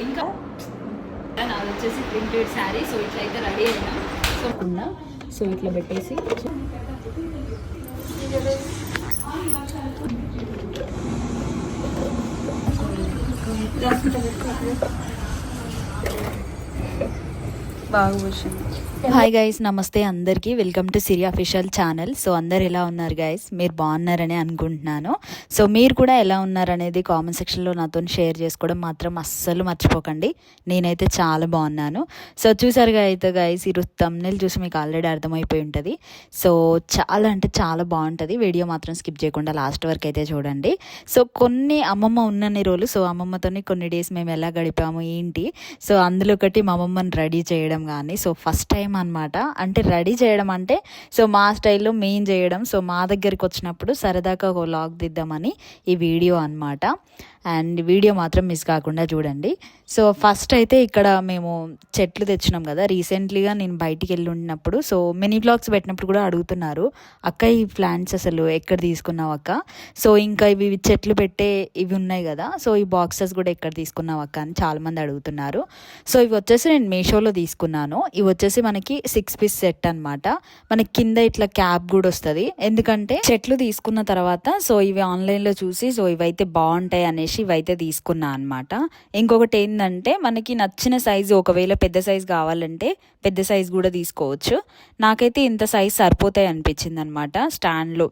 ఇంకా నాది వచ్చేసి ప్రింటెడ్ శారీ. సో ఇట్లా అయితే రెడీ అయినా. సో ఉన్నా సో ఇట్లా పెట్టేసి బాగా వచ్చింది. హాయ్ గైస్, నమస్తే అందరికీ. Welcome to Siri official channel. So అందరు ఎలా ఉన్నారు గైస్? మీరు బాగున్నారని అనుకుంటున్నాను. సో మీరు కూడా ఎలా ఉన్నారనేది కామెంట్ సెక్షన్లో నాతో షేర్ చేసుకోవడం మాత్రం అస్సలు మర్చిపోకండి. నేనైతే చాలా బాగున్నాను. సో చూసారుగా అయితే గైస్, ఈరోజు థంబ్నెయిల్ చూసి మీకు ఆల్రెడీ అర్థమైపోయి ఉంటుంది. సో చాలా అంటే చాలా బాగుంటుంది. వీడియో మాత్రం స్కిప్ చేయకుండా లాస్ట్ వరకు అయితే చూడండి. సో కొన్ని అమ్మమ్మ ఉన్నన్ని రోజులు, సో అమ్మమ్మతోని కొన్ని డేస్ మేము ఎలా గడిపాము ఏంటి, సో అందులో ఒకటి మా అమ్మమ్మని రెడీ చేయడం కానీ, సో ఫస్ట్ టైం అనమాట. అంటే రెడీ చేయడం అంటే సో మా స్టైల్లో మేము చేయడం. సో మా దగ్గరికి వచ్చినప్పుడు సరదాగా ఒక వ్లాగ్ దిద్దామని ఈ వీడియో అనమాట. అండ్ వీడియో మాత్రం మిస్ కాకుండా చూడండి. సో ఫస్ట్ అయితే ఇక్కడ మేము చెట్లు తెచ్చినాం కదా. రీసెంట్లీగా నేను బయటికి వెళ్ళి ఉన్నప్పుడు సో మినీ బ్లాగ్స్ పెట్టినప్పుడు కూడా అడుగుతున్నారు, అక్క ఈ ప్లాంట్స్ అసలు ఎక్కడ తీసుకున్నావు అక్క, సో ఇంకా ఇవి చెట్లు పెట్టే ఇవి ఉన్నాయి కదా, సో ఈ బాక్సెస్ కూడా ఎక్కడ తీసుకున్నావు అక్క అని చాలామంది అడుగుతున్నారు. సో ఇవి వచ్చేసి నేను మీషోలో తీసుకున్నాను. ఇవి వచ్చేసి మనకి 6 పీస్ సెట్ అనమాట. మనకి కింద ఇట్లా క్యాప్ కూడా వస్తుంది. ఎందుకంటే చెట్లు తీసుకున్న తర్వాత సో ఇవి ఆన్లైన్లో చూసి సో ఇవైతే బాగుంటాయి అనేసి ఇవైతే తీసుకున్నా అనమాట. ఇంకొకటి ఏంటంటే మనకి నచ్చిన సైజు, ఒకవేళ పెద్ద సైజు కావాలంటే పెద్ద సైజు కూడా తీసుకోవచ్చు. నాకైతే ఇంత సైజు సరిపోతాయి అనిపించింది అనమాట.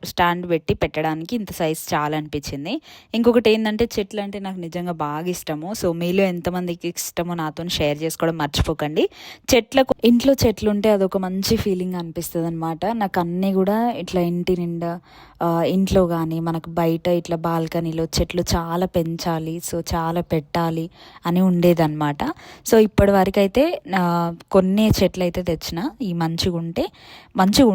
స్టాండ్ పెట్టి పెట్టడానికి ఇంత సైజు చాలా అనిపించింది. ఇంకొకటి ఏంటంటే చెట్లు అంటే నాకు నిజంగా బాగా ఇష్టము. సో మీలో ఎంతమందికి ఇష్టమో నాతో షేర్ చేసుకోవడం మర్చిపోకండి. ఇంట్లో చెట్లు ఉంటే అదొక మంచి ఫీలింగ్ అనిపిస్తుంది అనమాట. నాకు అన్నీ కూడా ఇట్లా ఇంటి నిండా ఇంట్లో కానీ మనకు బయట ఇట్లా బాల్కనీలో చెట్లు చాలా పెంచాలి, సో చాలా పెట్టాలి అని ఉండేదన్నమాట. సో ఇప్పటి వరకు అయితే కొన్ని చెట్లు అయితే తెచ్చిన. ఈ మంచిగా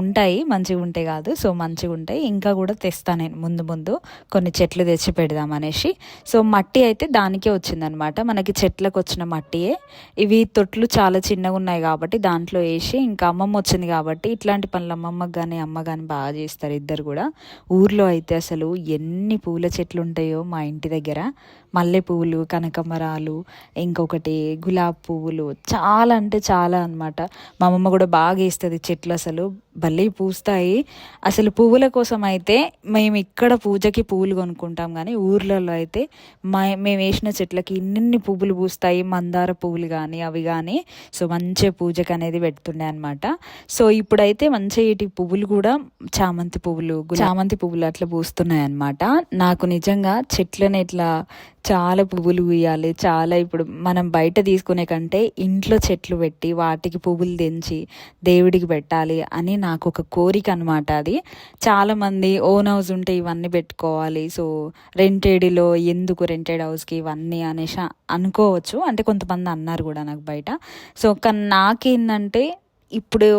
ఉంటాయి కాదు, సో మంచిగా ఉంటాయి. ఇంకా కూడా తెస్తాను నేను ముందు కొన్ని చెట్లు తెచ్చి పెడదామనేసి. సో మట్టి అయితే దానికే వచ్చిందనమాట. మనకి చెట్లకు వచ్చిన మట్టియే. ఇవి తొట్లు చాలా చిన్నగా ఉన్నాయి కాబట్టి దాంట్లో వేసి, ఇంకా అమ్మమ్మ వచ్చింది కాబట్టి ఇట్లాంటి పనులు అమ్మమ్మకి కానీ అమ్మ కానీ బాగా చేస్తారు ఇద్దరు కూడా. ఊర్లో అయితే అసలు ఎన్ని పూల చెట్లు ఉంటాయో మా ఇంటి దగ్గర. మల్లె పువ్వులు, కనకమరాలు, ఇంకొకటి గులాబీ పువ్వులు, చాలా అంటే చాలా అనమాట. మా అమ్మమ్మ కూడా బాగా వేస్తుంది చెట్లు. అసలు భలే పూస్తాయి. అసలు పువ్వుల కోసం అయితే మేము ఇక్కడ పూజకి పువ్వులు కొనుక్కుంటాం, కానీ ఊర్లలో అయితే మేము వేసిన చెట్లకి ఇన్ని పువ్వులు పూస్తాయి. మందార పువ్వులు కానీ అవి కానీ సో మంచిగా పూజకి అనేది పెడుతుండే అనమాట. సో ఇప్పుడైతే మంచిగా ఇటు పువ్వులు కూడా చామంతి పువ్వులు అట్లా పూస్తున్నాయి అనమాట. నాకు నిజంగా చెట్లను ఇట్లా చాలా పువ్వులు పూయాలి, చాలా ఇప్పుడు మనం బయట తీసుకునే కంటే ఇంట్లో చెట్లు పెట్టి వాటికి పువ్వులు తెంచి దేవుడికి పెట్టాలి అని నాకు ఒక కోరిక అనమాట. అది చాలామంది ఓన్ హౌస్ ఉంటే ఇవన్నీ పెట్టుకోవాలి, సో రెంటెడ్ హౌస్కి ఇవన్నీ అనేసి అనుకోవచ్చు. అంటే కొంతమంది అన్నారు కూడా నాకు బయట. సో కానీ నాకేందంటే ఇప్పుడు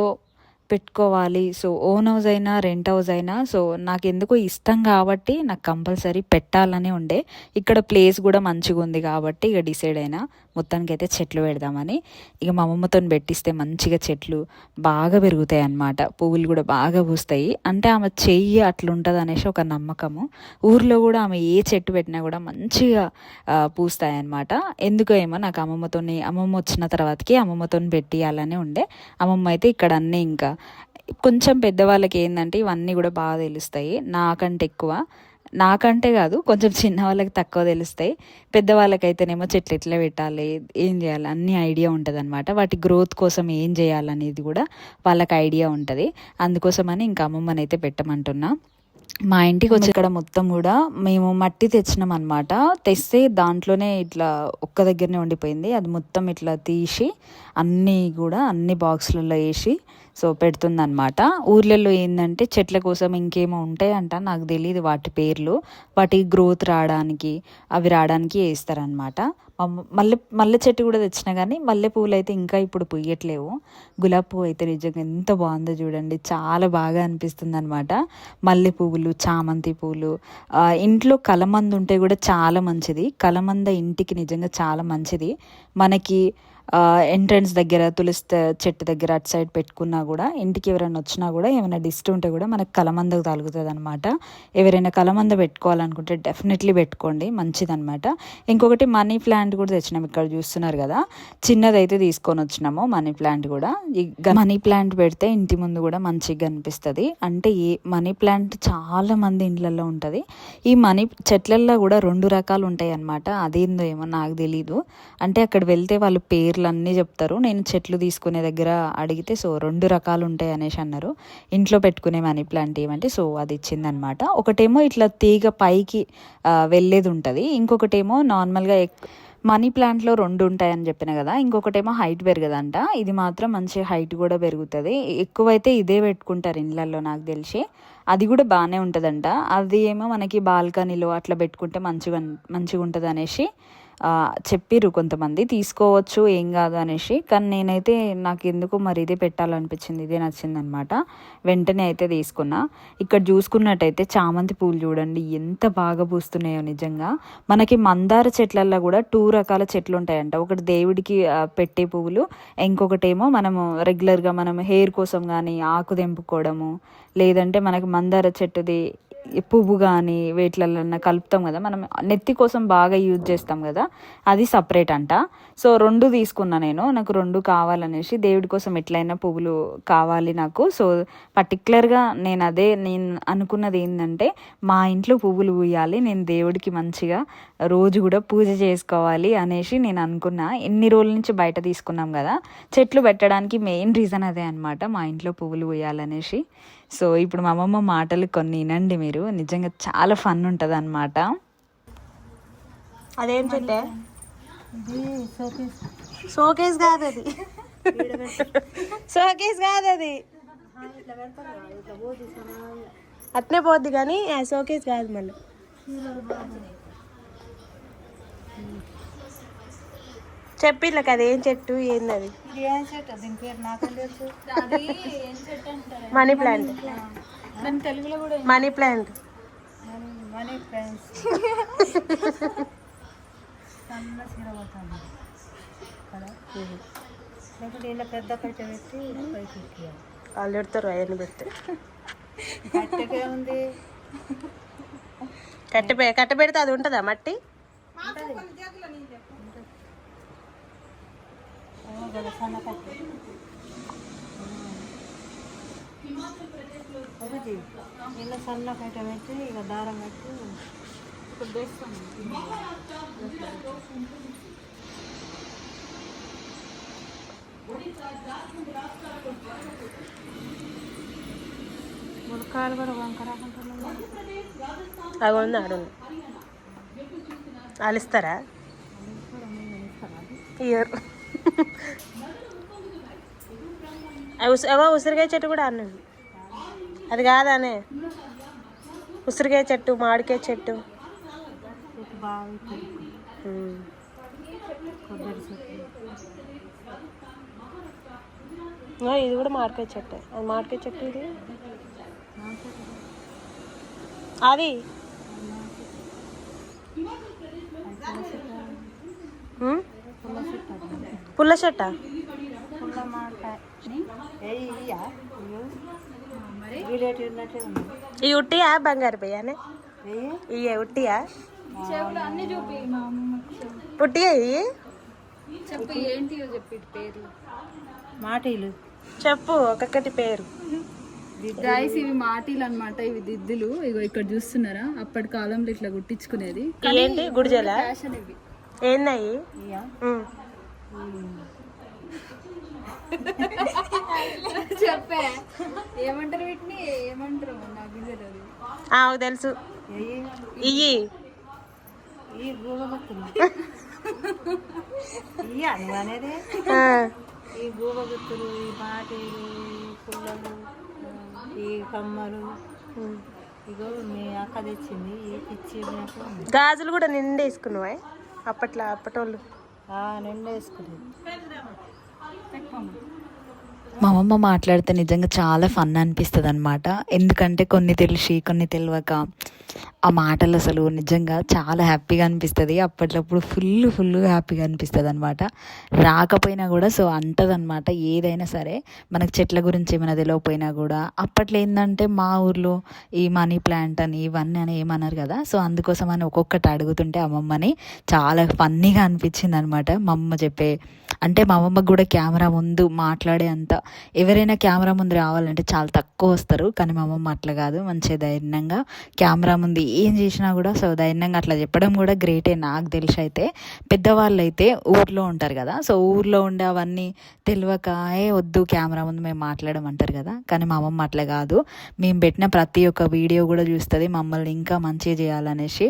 పెట్టుకోవాలి. సో ఓన్ హౌస్ అయినా రెంట్ హౌస్ అయినా సో నాకు ఎందుకో ఇష్టం కాబట్టి నాకు కంపల్సరీ పెట్టాలని ఉండే. ఇక్కడ ప్లేస్ కూడా మంచిగా ఉంది కాబట్టి ఇక డిసైడ్ అయినా మొత్తానికి అయితే చెట్లు పెడదామని. ఇక మా అమ్మమ్మతో పెట్టిస్తే మంచిగా చెట్లు బాగా పెరుగుతాయి అన్నమాట. పువ్వులు కూడా బాగా పూస్తాయి. అంటే ఆమె చెయ్యి అట్లుంటుంది అనేసి ఒక నమ్మకము. ఊర్లో కూడా ఆమె ఏ చెట్టు పెట్టినా కూడా మంచిగా పూస్తాయి అన్నమాట. ఎందుకో ఏమో నాకు అమ్మమ్మ వచ్చిన తర్వాతకి అమ్మమ్మతో పెట్టియాలని ఉండే. అమ్మమ్మ అయితే ఇక్కడ అన్నీ ఇంకా కొంచెం పెద్దవాళ్ళకి ఏంటంటే ఇవన్నీ కూడా బాగా తెలుస్తాయి. నాకంటే కాదు, కొంచెం చిన్న వాళ్ళకి తక్కువ తెలుస్తాయి. పెద్దవాళ్ళకైతేనేమో చెట్లు ఎట్లా పెట్టాలి, ఏం చేయాలి అన్ని ఐడియా ఉంటుంది అనమాట. వాటి గ్రోత్ కోసం ఏం చేయాలనేది కూడా వాళ్ళకి ఐడియా ఉంటుంది. అందుకోసమని ఇంకా అమ్మమ్మని అయితే పెట్టమంటున్నా. మా ఇంటికి వచ్చి ఇక్కడ మొత్తం కూడా మేము మట్టి తెచ్చినాం అనమాట. తెస్తే దాంట్లోనే ఇట్లా ఒక్క దగ్గరనే ఉండిపోయింది. అది మొత్తం ఇట్లా తీసి అన్ని బాక్సులలో వేసి సో పెడుతుందన్నమాట. ఊర్లలో ఏంటంటే చెట్ల కోసం ఇంకేమో ఉంటాయంట, నాకు తెలియదు వాటి పేర్లు. వాటి గ్రోత్ రావడానికి వేస్తారనమాట. మల్లె చెట్టు కూడా తెచ్చినా కానీ మల్లె పువ్వులు అయితే ఇంకా ఇప్పుడు పుయ్యట్లేవు. గులాబీ పువ్వు అయితే నిజంగా ఎంత బాగుందో చూడండి, చాలా బాగా అనిపిస్తుంది అనమాట. మల్లె పువ్వులు, చామంతి పువ్వులు, ఇంట్లో కలమంద ఉంటే కూడా చాలా మంచిది. కలమంద ఇంటికి నిజంగా చాలా మంచిది. మనకి ఎంట్రన్స్ దగ్గర తులసి చెట్టు దగ్గర అటు సైడ్ పెట్టుకున్నా కూడా ఇంటికి ఎవరైనా వచ్చినా కూడా ఏమైనా డిస్ట్ ఉంటే కూడా మనకు కలమందకు తగులుతుంది అనమాట. ఎవరైనా కలమంద పెట్టుకోవాలనుకుంటే డెఫినెట్లీ పెట్టుకోండి, మంచిదన్నమాట. ఇంకొకటి మనీ ప్లాంట్ ప్లాంట్ కూడా తెచ్చినాము. ఇక్కడ చూస్తున్నారు కదా, చిన్నదైతే తీసుకొని వచ్చినాము. మనీ ప్లాంట్ కూడా, మనీ ప్లాంట్ పెడితే ఇంటి ముందు కూడా మంచిగా అనిపిస్తుంది. అంటే మనీ ప్లాంట్ చాలా మంది ఇండ్లలో ఉంటుంది. ఈ మనీ చెట్లల్లో కూడా 2 రకాలు ఉంటాయి అన్నమాట. అదేందో ఏమో నాకు తెలీదు. అంటే అక్కడ వెళ్తే వాళ్ళు పేర్లు అన్నీ చెప్తారు. నేను చెట్లు తీసుకునే దగ్గర అడిగితే 2 రకాలు ఉంటాయి అనేసి అన్నారు. ఇంట్లో పెట్టుకునే మనీ ప్లాంట్ ఏమంటే అది ఇచ్చిందనమాట. ఒకటేమో ఇట్లా తీగ పైకి వెళ్ళేది ఉంటుంది, ఇంకొకటేమో నార్మల్గా మనీ ప్లాంట్లో 2 ఉంటాయని చెప్పిన కదా. ఇంకొకటేమో హైట్ పెరగదంట. ఇది మాత్రం మంచి హైట్ కూడా పెరుగుతుంది. ఎక్కువైతే ఇదే పెట్టుకుంటారు ఇళ్ళల్లో నాకు తెలిసి. అది కూడా బాగానే ఉంటుందంట. అది ఏమో మనకి బాల్కనీలో అట్లా పెట్టుకుంటే మంచిగా ఉంటుంది అనేసి చెప్పిర్రు కొంతమంది. తీసుకోవచ్చు, ఏం కాదు అనేసి. కానీ నేనైతే నాకు ఎందుకు మరి ఇదే పెట్టాలనిపించింది, ఇదే నచ్చిందనమాట. వెంటనే అయితే తీసుకున్నా. ఇక్కడ చూసుకున్నట్టయితే చామంతి పూలు చూడండి ఎంత బాగా పూస్తున్నాయో నిజంగా. మనకి మందార చెట్లల్లో కూడా 2 రకాల చెట్లు ఉంటాయంట. ఒకటి దేవుడికి పెట్టే పువ్వులు, ఇంకొకటేమో మనము రెగ్యులర్గా మనం హెయిర్ కోసం కానీ ఆకు తెంపుకోవడము, లేదంటే మనకి మందార చెట్టుది పువ్వు కానీ వేట్లల్లో కలుపుతాం కదా, మనం నెత్తి కోసం బాగా యూజ్ చేస్తాం కదా, అది సపరేట్ అంట. 2 తీసుకున్నా నేను. నాకు 2 కావాలనేసి, దేవుడి కోసం ఎట్లయినా పువ్వులు కావాలి నాకు. పర్టికులర్గా నేను అనుకున్నది ఏంటంటే మా ఇంట్లో పువ్వులు పూయాలి, నేను దేవుడికి మంచిగా రోజు కూడా పూజ చేసుకోవాలి అనేసి నేను అనుకున్నా. ఎన్ని రోజుల నుంచి బయట తీసుకున్నాం కదా, చెట్లు పెట్టడానికి మెయిన్ రీజన్ అదే అనమాట, మా ఇంట్లో పువ్వులు పూయాలనేసి. ఇప్పుడు మా అమ్మమ్మ మాటలు కొన్ని వినండి మీరు, నిజంగా చాలా ఫన్ ఉంటుంది అనమాట. అదేం చెట్టే? షోకేస్ కాదు అది, షోకేస్ కాదు అది, అట్నే పోద్ది కానీ షోకేస్ కాదు. మళ్ళీ చెప్పిళ్ళకి అది ఏం చెట్టు, ఏంది అది? Money plant. Money plant. పెద్ద కట్ట పెట్టి వాళ్ళు పెడతారు, అవన్నీ పెడితే కట్ట పెడితే అది ఉంటుందా మట్టి? ఇలా సన్న కట్ట పెట్టి ఇక దారం కట్టి ఇప్పుడు వేస్తాం. ములక్కాయలు కూడా వంకరాకుంటున్నాం. అవి ఉంది, ఆడు వాళ్ళు ఇస్తారా? ఇయర్ ఉసిరికాయ చెట్టు కూడా అన్నాడు. అది కాదానే, ఉసిరికాయ చెట్టు, మామిడికాయ చెట్టు, ఇది కూడా మామిడికాయ చెట్టు. అది మామిడికాయ చెట్టు, ఇది అది పుల్ల చెట్ట. ఈ ఉట్టియా బంగారు బియ్యానే? ఇయ్యే ఉట్టియా? ఉట్టియా ఇవి? మాటీలు చెప్పు ఒక్కొక్కటి పేరు. గైస్ ఇవి మాటీలు అనమాట, ఇవి దిద్దులు. ఇగో ఇక్కడ చూస్తున్నారా, అప్పటి కాలంలో ఇట్లా గుట్టించుకునేది. ఏంటి గుడిజల? ఏందయ్యి? చెప్పే ఏమంటారు వీటిని, ఏమంటారు నాకు తెలియదు. తెలుసు, ఇయ్యి ఈ గూబగుత్తులు అనేది. ఈ గూబగుత్తులు, ఈ మాటీలు, ఈ పుల్లలు, ఈ కమ్మలు, ఇగో మీ అక్క తెచ్చింది ఇచ్చి. గాజులు కూడా నిండా వేసుకున్నావా అప్పట్లో? అప్పటోళ్ళు నిండా వేసుకునేది. మా అమ్మమ్మ మాట్లాడితే నిజంగా చాలా ఫన్ అనిపిస్తుంది అనమాట. ఎందుకంటే కొన్ని తెలిసి కొన్ని తెలియక ఆ మాటలు అసలు నిజంగా చాలా హ్యాపీగా అనిపిస్తుంది. అప్పట్లప్పుడు ఫుల్గా హ్యాపీగా అనిపిస్తుంది అనమాట. రాకపోయినా కూడా సో అంటదనమాట ఏదైనా సరే మనకు చెట్ల గురించి ఏమైనా తెలియకపోయినా కూడా. అప్పట్లో ఏంటంటే మా ఊర్లో ఈ మనీ ప్లాంట్ అని ఇవన్నీ అని ఏమన్నారు కదా, సో అందుకోసం అని ఒక్కొక్కటి అడుగుతుంటే అమ్మమ్మని చాలా ఫన్నీగా అనిపించింది అనమాట మా అమ్మ చెప్పే. అంటే మా అమ్మమ్మకి కూడా కెమెరా ముందు మాట్లాడే అంత, ఎవరైనా కెమెరా ముందు రావాలంటే చాలా తక్కువ వస్తారు, కానీ మా అమ్మమ్మ అట్లా కాదు, మంచిగా ధైర్యంగా కెమెరా ముందు ఏం చేసినా కూడా సో ధైర్యంగా అట్లా చెప్పడం కూడా గ్రేటే. నాకు తెలిసి అయితే పెద్దవాళ్ళు అయితే ఊర్లో ఉంటారు కదా, సో ఊర్లో ఉండే అవన్నీ తెలియక వద్దు కెమెరా ముందు మేము మాట్లాడమంటారు కదా, కానీ మా అమ్మమ్మ అట్లా కాదు. మేము పెట్టిన ప్రతి ఒక్క వీడియో కూడా చూస్తుంది, మమ్మల్ని ఇంకా మంచిగా చేయాలనేసి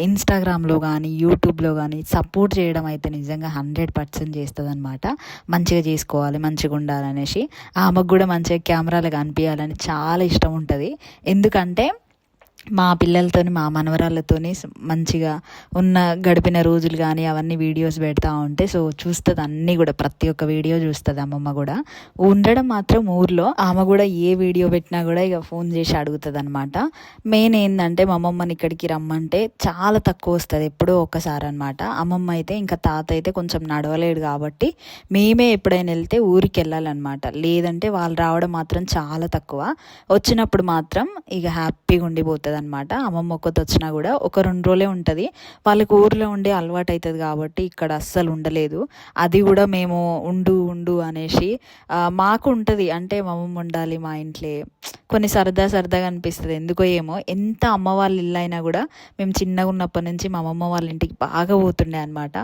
ఇన్స్టాగ్రామ్లో కానీ యూట్యూబ్లో కానీ సపోర్ట్ చేయడం అయితే నిజంగా 100% చేస్తుంది అనమాట. మంచిగా చేసుకోవాలి, మంచిగా ఉండాలనేసి. ఆమెకు కూడా మంచిగా కెమెరాలు కనిపించాలని చాలా ఇష్టం ఉంటుంది. ఎందుకంటే మా పిల్లలతోని మా మనవరాళ్ళతోని మంచిగా ఉన్న గడిపిన రోజులు కానీ అవన్నీ వీడియోస్ పెడతా ఉంటే సో చూస్తుంది అన్నీ కూడా, ప్రతి ఒక్క వీడియో చూస్తుంది అమ్మమ్మ కూడా. ఉండడం మాత్రం ఊర్లో, ఆమె కూడా ఏ వీడియో పెట్టినా కూడా ఇక ఫోన్ చేసి అడుగుతుంది అనమాట. మెయిన్ ఏంటంటే మా అమ్మమ్మని ఇక్కడికి రమ్మంటే చాలా తక్కువ వస్తుంది, ఎప్పుడో ఒక్కసారి అనమాట. అమ్మమ్మ అయితే ఇంకా తాత అయితే కొంచెం నడవలేడు కాబట్టి మేమే ఎప్పుడైనా వెళ్తే ఊరికి వెళ్ళాలన్నమాట, లేదంటే వాళ్ళు రావడం మాత్రం చాలా తక్కువ. వచ్చినప్పుడు మాత్రం ఇక హ్యాపీగా ఉండిపోతుంది అనమాట. అమ్మమ్మ ఒక్కటి వచ్చినా కూడా ఒక 2 రోజులే ఉంటుంది. వాళ్ళకి ఊర్లో ఉండే అలవాటు అవుతుంది కాబట్టి ఇక్కడ అస్సలు ఉండలేదు. అది కూడా మేము ఉండు అనేసి మాకు ఉంటుంది, అంటే మా అమ్మమ్మ ఉండాలి మా ఇంట్లో, కొన్ని సరదాగా అనిపిస్తుంది. ఎందుకో ఏమో, ఎంత అమ్మ వాళ్ళ ఇల్లు అయినా కూడా మేము చిన్నగా ఉన్నప్పటి నుంచి మా అమ్మమ్మ వాళ్ళ ఇంటికి బాగా పోతుండే అనమాట.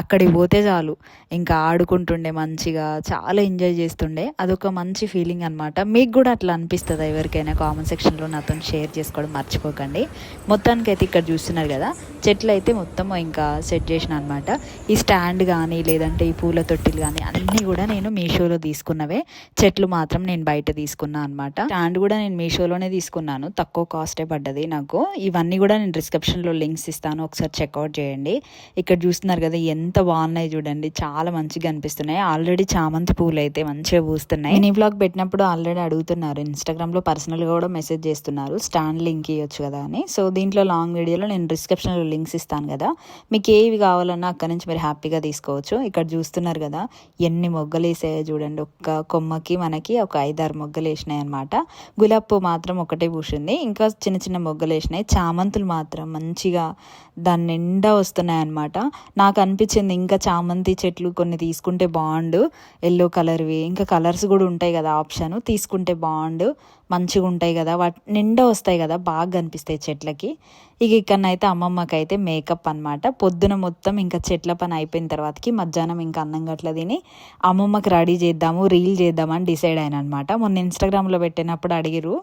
అక్కడికి పోతే చాలు ఇంకా ఆడుకుంటుండే, మంచిగా చాలా ఎంజాయ్ చేస్తుండే. అదొక మంచి ఫీలింగ్ అనమాట. మీకు కూడా అట్లా అనిపిస్తుందా? ఎవరికైనా కామెంట్ సెక్షన్లో నాతో షేర్ చేసుకోవడం మర్చిపోకండి. మొత్తానికైతే ఇక్కడ చూస్తున్నారు కదా, చెట్లు అయితే మొత్తం ఇంకా సెట్ చేసిన అనమాట. ఈ స్టాండ్ కానీ లేదంటే ఈ పూల తొట్టిలు కానీ అన్నీ కూడా నేను మీషోలో తీసుకున్నవే. చెట్లు మాత్రం నేను బయట తీసుకున్నా అనమాట. స్టాండ్ కూడా నేను మీషోలోనే తీసుకున్నాను, తక్కువ కాస్టే పడ్డది నాకు. ఇవన్నీ కూడా నేను డిస్క్రిప్షన్లో లింక్స్ ఇస్తాను, ఒకసారి చెక్అవుట్ చేయండి. ఇక్కడ చూస్తున్నారు కదా ఎంత బాగున్నాయి చూడండి, చాలా మంచిగా అనిపిస్తున్నాయి. ఆల్రెడీ చామంతి పూలు అయితే మంచిగా పూస్తున్నాయి. నేను ఈ వ్లాగ్ పెట్టినప్పుడు ఆల్రెడీ అడుగుతున్నారు, ఇన్స్టాగ్రామ్లో పర్సనల్గా కూడా మెసేజ్ చేస్తున్నారు స్టాండ్ లింక్ ఇవ్వచ్చు కదా అని. సో దీంట్లో లాంగ్ వీడియోలో నేను డిస్క్రిప్షన్లో లింక్స్ ఇస్తాను కదా, మీకు ఏవి కావాలన్నా అక్కడ నుంచి మీరు హ్యాపీగా తీసుకోవచ్చు. ఇక్కడ చూస్తున్నారు కదా ఎన్ని మొగ్గలు వేసాయో చూడండి, ఒక్క కొమ్మకి మనకి ఒక 5-6 మొగ్గలు వేసినాయి అనమాట. గులాబీ పువ్వు మాత్రం ఒకటే పూసింది, ఇంకా చిన్న మొగ్గలు వేసినాయి. చామంతులు మాత్రం మంచిగా దాని నిండా వస్తున్నాయి అనమాట. నాకు అనిపించింది ఇంకా చామంతి చెట్లు కొన్ని తీసుకుంటే బాగుండు, ఎల్లో కలర్వి, ఇంకా కలర్స్ కూడా ఉంటాయి కదా ఆప్షన్, తీసుకుంటే బాగుండు, మంచిగా ఉంటాయి కదా, వాటి నిండా వస్తాయి కదా, బాగా కనిపిస్తాయి చెట్లకి. ఇక ఇక్కడనైతే అమ్మమ్మకి అయితే మేకప్ అనమాట. పొద్దున మొత్తం ఇంకా చెట్ల పని అయిపోయిన తర్వాతకి మధ్యాహ్నం ఇంకా అన్నం గట్ల తిని అమ్మమ్మకి రెడీ చేద్దాము, రీల్ చేద్దామని డిసైడ్ అయిన అనమాట. మొన్న ఇన్స్టాగ్రామ్లో పెట్టినప్పుడు అడిగిరు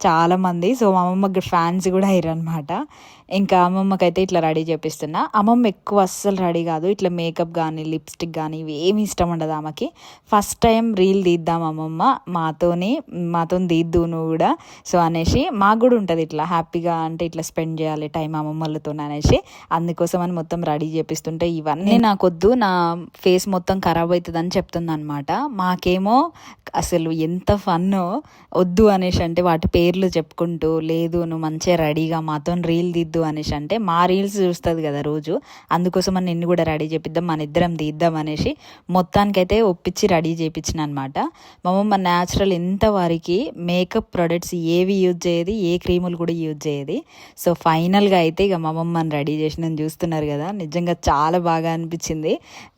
చాలామంది, సో మా అమ్మమ్మకి ఫ్యాన్స్ కూడా అయ్యారు అనమాట. ఇంకా అమ్మమ్మకి అయితే ఇట్లా రెడీ చేపిస్తున్నా. అమ్మమ్మ ఎక్కువ అస్సలు రెడీ కాదు, ఇట్లా మేకప్ కానీ లిప్స్టిక్ కానీ ఇవి ఏమి ఇష్టం ఉండదు ఆమెకి. ఫస్ట్ టైం రీల్ తీద్దాం అమ్మమ్మ మాతో తీద్దు నువ్వు కూడా, సో అనేసి మాకు కూడా ఉంటుంది ఇట్లా హ్యాపీగా, అంటే ఇట్లా స్పెండ్ చేయాలి టైం అమ్మమ్మలతో అనేసి, అందుకోసం అని మొత్తం రెడీ చేపిస్తుంటే ఇవన్నీ నాకొద్దు, నా ఫేస్ మొత్తం ఖరాబ్ అవుతుందని చెప్తుంది అనమాట. మాకేమో అసలు ఎంత ఫన్నో, వద్దు అనేసి అంటే వాటి పేర్లు చెప్పుకుంటూ, లేదు నువ్వు మంచిగా రెడీగా మాతో రీల్ తీద్దు అనేసి అంటే, మా రీల్స్ చూస్తుంది కదా రోజు, అందుకోసం అని నిన్ను కూడా రెడీ చేపిద్దాం, మన ఇద్దరం తీద్దాం అనేసి మొత్తానికైతే ఒప్పించి రెడీ చేయించిన అనమాట. మా అమ్మమ్మ న్యాచురల్ ఇంతవరకు మేకప్ ప్రొడక్ట్స్ ఏవి యూజ్ చేయదు, ఏ క్రీములు కూడా యూజ్ చేయదు. సో ఫైనల్గా అయితే ఇక మా అమ్మమ్మని రెడీ చేసిన చూస్తున్నారు కదా, నిజంగా చాలా బాగా అనిపించింది.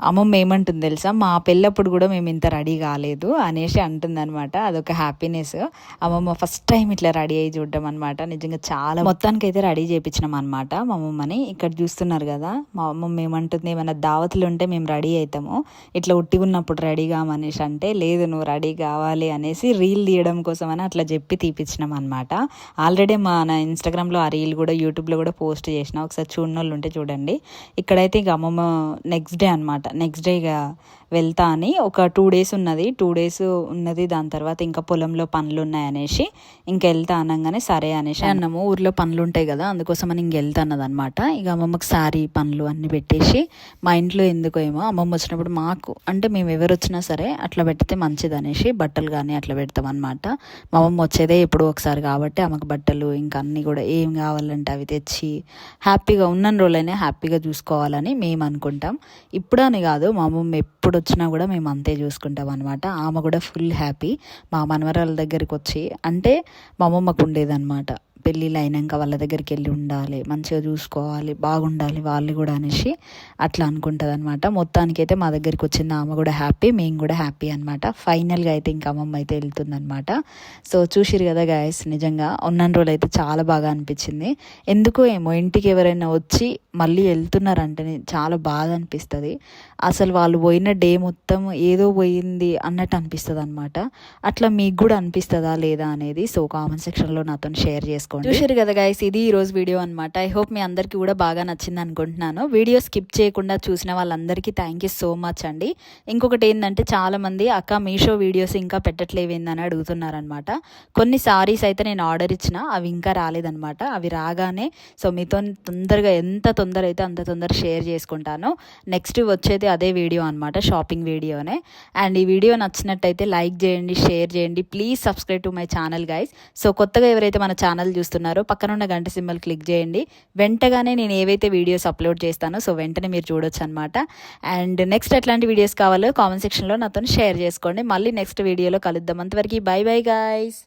అమ్మమ్మ ఏమంటుంది తెలుసా, మా పెళ్ళప్పుడు కూడా మేము ఇంత రెడీ కాలేదు అనేసి అంటుంది అనమాట. అదొక హ్యాపీనెస్. అమ్మమ్మ ఫస్ట్ టైం ఇట్లా రెడీ అయ్యి చూడడం అనమాట. నిజంగా చాలా మొత్తానికైతే రెడీ చేయించినాం అనమాట మా అమ్మమ్మని. ఇక్కడ చూస్తున్నారు కదా, మా అమ్మమ్మ ఏమంటుంది, ఏమైనా దావతులు ఉంటే మేము రెడీ అవుతాము, ఇట్లా ఉట్టిగా ఉన్నప్పుడు రెడీ కామనేసి అంటే, లేదు నువ్వు రెడీ కావాలి అనేసి రీల్ తీయడం కోసం అని అట్లా చెప్పి తీపిచ్చినాం అనమాట. ఆల్రెడీ మన ఇన్స్టాగ్రామ్లో ఆ రీల్ కూడా యూట్యూబ్లో కూడా పోస్ట్ చేసిన, ఒకసారి చూడని వాళ్ళు ఉంటే చూడండి. ఇక్కడైతే ఇక అమ్మమ్మ నెక్స్ట్ డే అనమాట, నెక్స్ట్ డే ఇక వెళ్తా అని ఒక 2 days ఉన్నది, 2 days ఉన్నది. దాని తర్వాత ఇంకా పొలంలో పనులు ఉన్నాయనేసి ఇంకా వెళ్తా అనగానే సరే అనేసి అన్నాము. ఊర్లో పనులు ఉంటాయి కదా, అందుకోసం అని ఇంక వెళ్తా అన్నది అనమాట. ఇక అమ్మమ్మకి సారీ పనులు అన్నీ పెట్టేసి మా ఇంట్లో ఎందుకో ఏమో అమ్మమ్మ వచ్చినప్పుడు మాకు అంటే మేము ఎవరు వచ్చినా సరే అట్లా పెడితే మంచిది అనేసి బట్టలు కానీ అట్లా పెడతాం అనమాట. మా అమ్మమ్మ వచ్చేదే ఎప్పుడో ఒకసారి కాబట్టి ఆమెకు బట్టలు ఇంకా అన్నీ కూడా ఏం కావాలంటే అవి తెచ్చి హ్యాపీగా ఉన్న రోజులైనా హ్యాపీగా చూసుకోవాలని మేము అనుకుంటాం. ఇప్పుడు అని కాదు, మా అమ్మమ్మ ఎప్పుడు వచ్చినా కూడా మేము అంతే చూసుకుంటాం అనమాట. ఆమె కూడా ఫుల్ హ్యాపీ మా మనవరాల దగ్గరికి వచ్చి, అంటే మా అమ్మమ్మకు ఉండేదన్నమాట, పెళ్ళిళ్ళు అయినాక వాళ్ళ దగ్గరికి వెళ్ళి ఉండాలి, మంచిగా చూసుకోవాలి, బాగుండాలి వాళ్ళు కూడా అనేసి అట్లా అనుకుంటుంది అనమాట. మొత్తానికి అయితే మా దగ్గరికి వచ్చింది ఆమె కూడా హ్యాపీ, మేము కూడా హ్యాపీ అనమాట. ఫైనల్గా అయితే ఇంకా అమ్మమ్మ అయితే వెళ్తుందనమాట. సో చూసిరు కదా గాయస్, నిజంగా ఉన్న రోజులు అయితే చాలా బాగా అనిపించింది. ఎందుకో ఏమో ఇంటికి ఎవరైనా వచ్చి మళ్ళీ వెళ్తున్నారంటేనే చాలా బాధ అనిపిస్తుంది. అసలు వాళ్ళు పోయిన డే మొత్తం ఏదో పోయింది అన్నట్టు అనిపిస్తుంది అనమాట. అట్లా మీకు కూడా అనిపిస్తుందా లేదా అనేది సో కామెంట్ సెక్షన్లో నాతో షేర్ చేసుకోండి. చూసారు కదా గైస్, ఇది ఈరోజు వీడియో అనమాట. ఐ హోప్ మీ అందరికీ కూడా బాగా నచ్చింది అనుకుంటున్నాను. వీడియో స్కిప్ చేయకుండా చూసిన వాళ్ళందరికీ థ్యాంక్ యూ సో మచ్ అండి. ఇంకొకటి ఏంటంటే చాలామంది అక్క మీషో వీడియోస్ ఇంకా పెట్టట్లేవేందని అడుగుతున్నారనమాట. కొన్ని సారీస్ అయితే నేను ఆర్డర్ ఇచ్చిన, అవి ఇంకా రాలేదనమాట. అవి రాగానే సో మీతో తొందరగా ఎంత తొందర అయితే అంత తొందర షేర్ చేసుకుంటాను. నెక్స్ట్ వచ్చేది అదే వీడియో అనమాట, షాపింగ్ వీడియోనే. అండ్ ఈ వీడియో నచ్చినట్టయితే లైక్ చేయండి, షేర్ చేయండి, please subscribe to my channel guys. So కొత్తగా ఎవరైతే మన ఛానల్ చూస్తున్నారో పక్కనున్న గంట సింబల్ క్లిక్ చేయండి. వెంటగానే నేను ఏవైతే వీడియోస్ అప్లోడ్ చేస్తానో సో వెంటనే మీరు చూడొచ్చు అనమాట. అండ్ నెక్స్ట్ ఎట్లాంటి వీడియోస్ కావాలో కామెంట్ సెక్షన్లో నాతో షేర్ చేసుకోండి. మళ్ళీ నెక్స్ట్ వీడియోలో కలుద్దాం. అంతవరకు బై బై గైస్.